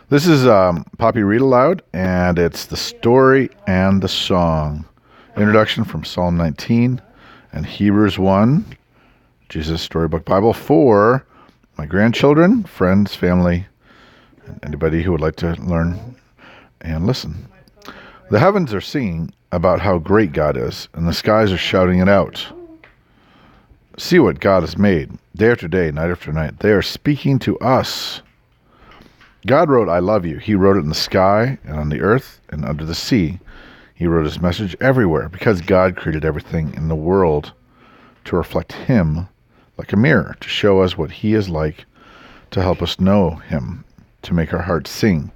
This is Poppy Read Aloud, and it's the story and the song. Introduction from Psalm 19 and Hebrews 1, Jesus Storybook Bible for my grandchildren, friends, family, and anybody who would like to learn and listen. The heavens are singing about how great God is, and the skies are shouting it out. See what God has made, day after day, night after night. They are speaking to us. God wrote, I love you. He wrote it in the sky and on the earth and under the sea. He wrote his message everywhere because God created everything in the world to reflect him like a mirror, to show us what he is like, to help us know him, to make our hearts sing.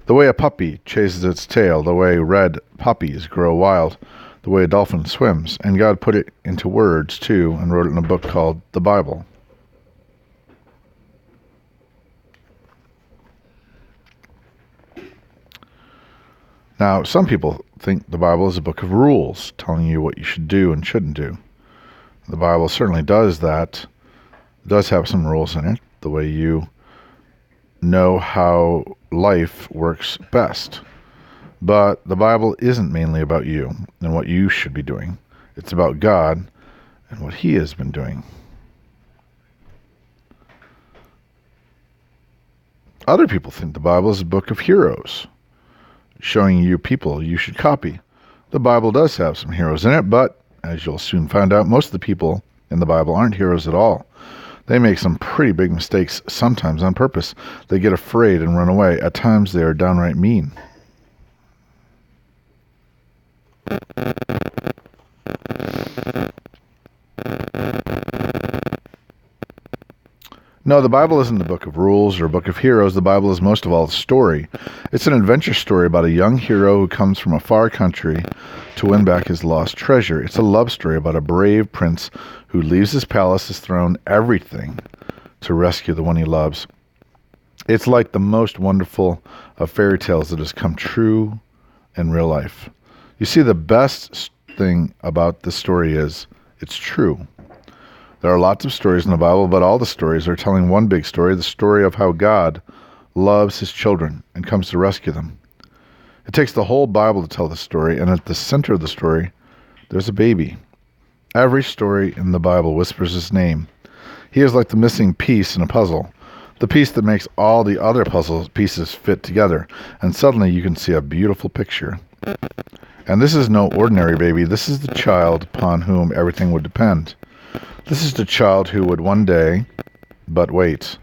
The way a puppy chases its tail, the way red poppies grow wild, the way a dolphin swims. And God put it into words too and wrote it in a book called the Bible. Now, some people think the Bible is a book of rules, telling you what you should do and shouldn't do. The Bible certainly does that. It does have some rules in it, the way you know how life works best. But the Bible isn't mainly about you and what you should be doing. It's about God and what he has been doing. Other people think the Bible is a book of heroes, showing you people you should copy. The Bible does have some heroes in it, but as you'll soon find out, most of the people in the Bible aren't heroes at all. They make some pretty big mistakes, sometimes on purpose. They get afraid and run away. At times they are downright mean. No, the Bible isn't a book of rules or a book of heroes. The Bible is most of all a story. It's an adventure story about a young hero who comes from a far country to win back his lost treasure. It's a love story about a brave prince who leaves his palace, his throne, everything to rescue the one he loves. It's like the most wonderful of fairy tales that has come true in real life. You see, the best thing about this story is it's true. There are lots of stories in the Bible, but all the stories are telling one big story, the story of how God loves his children and comes to rescue them. It takes the whole Bible to tell the story, and at the center of the story, there's a baby. Every story in the Bible whispers his name. He is like the missing piece in a puzzle, the piece that makes all the other puzzle pieces fit together, and suddenly you can see a beautiful picture. And this is no ordinary baby. This is the child upon whom everything would depend. This is the child who would one day, but wait.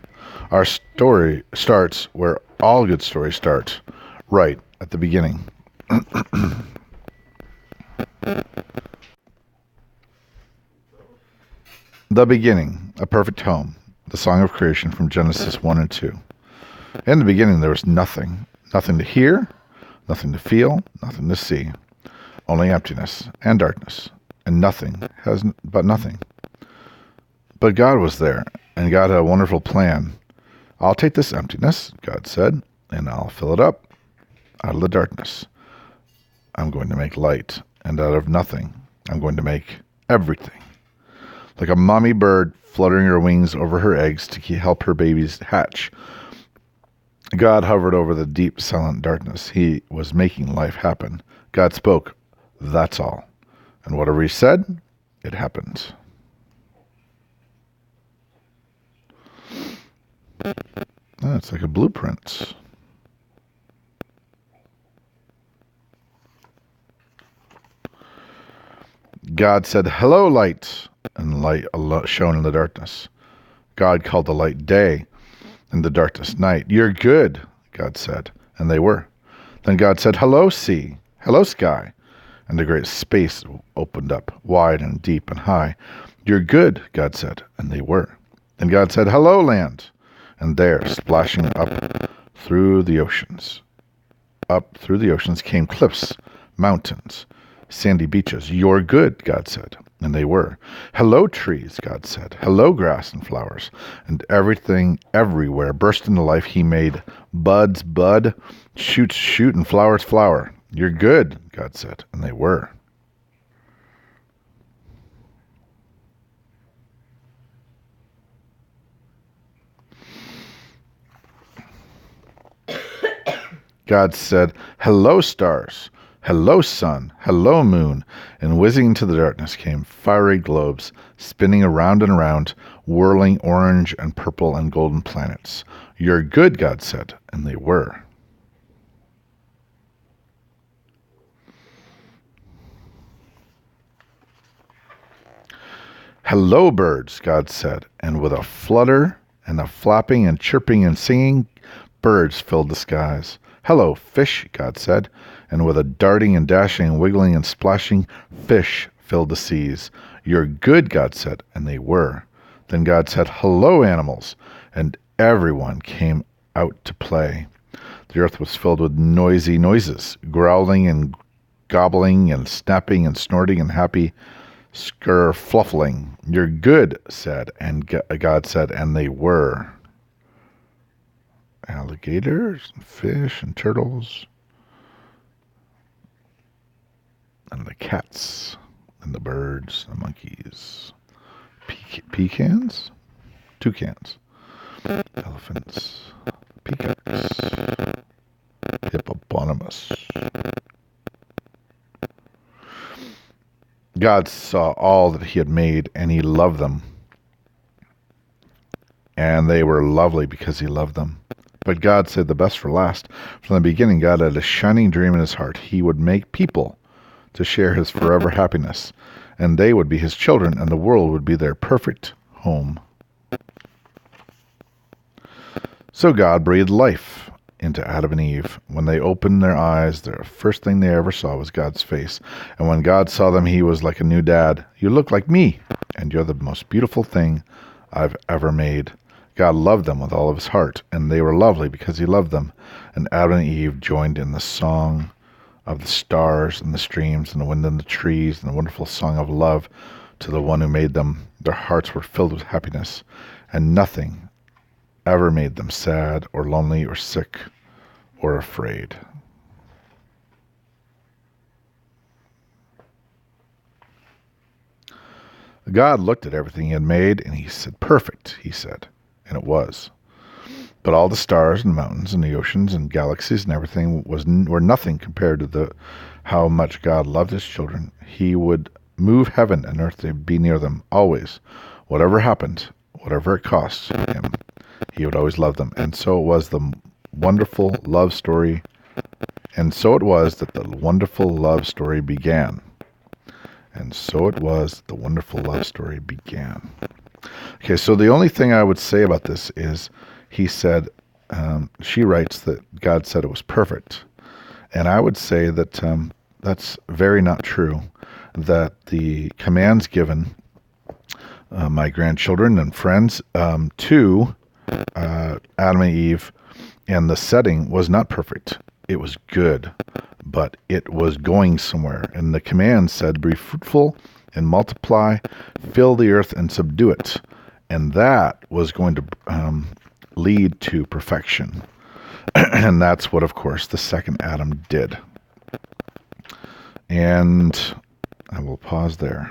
Our story starts where all good stories start, right at the beginning. The beginning, a perfect home, the song of creation from Genesis 1 and 2. In the beginning there was nothing, nothing to hear, nothing to feel, nothing to see, only emptiness and darkness, and nothing but nothing. But God was there, and God had a wonderful plan. I'll take this emptiness, God said, and I'll fill it up out of the darkness. I'm going to make light, and out of nothing, I'm going to make everything. Like a mommy bird fluttering her wings over her eggs to help her babies hatch, God hovered over the deep, silent darkness. He was making life happen. God spoke, that's all. And whatever he said, it happened. Oh, it's like a blueprint. God said, hello, light, and light shone in the darkness. God called the light day, and the darkness night. You're good, God said, and they were. Then God said, hello, sea, hello, sky, and the great space opened up, wide and deep and high. You're good, God said, and they were. Then God said, hello, land. And there, splashing up through the oceans came cliffs, mountains, sandy beaches. You're good, God said, and they were. Hello, trees, God said. Hello, grass and flowers. And everything, everywhere, burst into life. He made buds bud, shoots shoot, and flowers flower. You're good, God said, and they were. God said, "Hello, stars. Hello, sun. Hello, moon." And whizzing into the darkness came fiery globes, spinning around and around, whirling orange and purple and golden planets. "You're good," God said, and they were. "Hello, birds," God said, and with a flutter and a flapping and chirping and singing, birds filled the skies. "Hello, fish," God said, and with a darting and dashing and wiggling and splashing, fish filled the seas. "You're good," God said, and they were. Then God said, "Hello, animals," and everyone came out to play. The earth was filled with noisy noises, growling and gobbling and snapping and snorting and happy fluffling. "You're good," said, and God said, and they were. Alligators and fish and turtles and the cats and the birds and the monkeys. Pecans? Toucans. Elephants. Peacocks. Hippopotamus. God saw all that he had made, and he loved them. And they were lovely because he loved them. But God saved the best for last. From the beginning, God had a shining dream in his heart. He would make people to share his forever happiness, and they would be his children, and the world would be their perfect home. So God breathed life into Adam and Eve. When they opened their eyes, the first thing they ever saw was God's face. And when God saw them, he was like a new dad. "You look like me, and you're the most beautiful thing I've ever made." God loved them with all of his heart, and they were lovely because he loved them. And Adam and Eve joined in the song of the stars and the streams and the wind and the trees and the wonderful song of love to the one who made them. Their hearts were filled with happiness, and nothing ever made them sad or lonely or sick or afraid. God looked at everything he had made, and he said, "Perfect," he said, and it was. But all the stars and mountains and the oceans and galaxies and everything were nothing compared to how much God loved his children. He would move heaven and earth to be near them always. Whatever happened, whatever it cost him, he would always love them. And so it was the wonderful love story. And so it was that the wonderful love story began. And so it was the wonderful love story began. Okay, so the only thing I would say about this is he said, she writes that God said it was perfect. And I would say that that's very not true, that the commands given my grandchildren and friends to Adam and Eve, and the setting was not perfect. It was good, but it was going somewhere. And the command said, "Be fruitful and multiply, fill the earth and subdue it." And that was going to lead to perfection. And that's what, of course, the second Adam did. And I will pause there.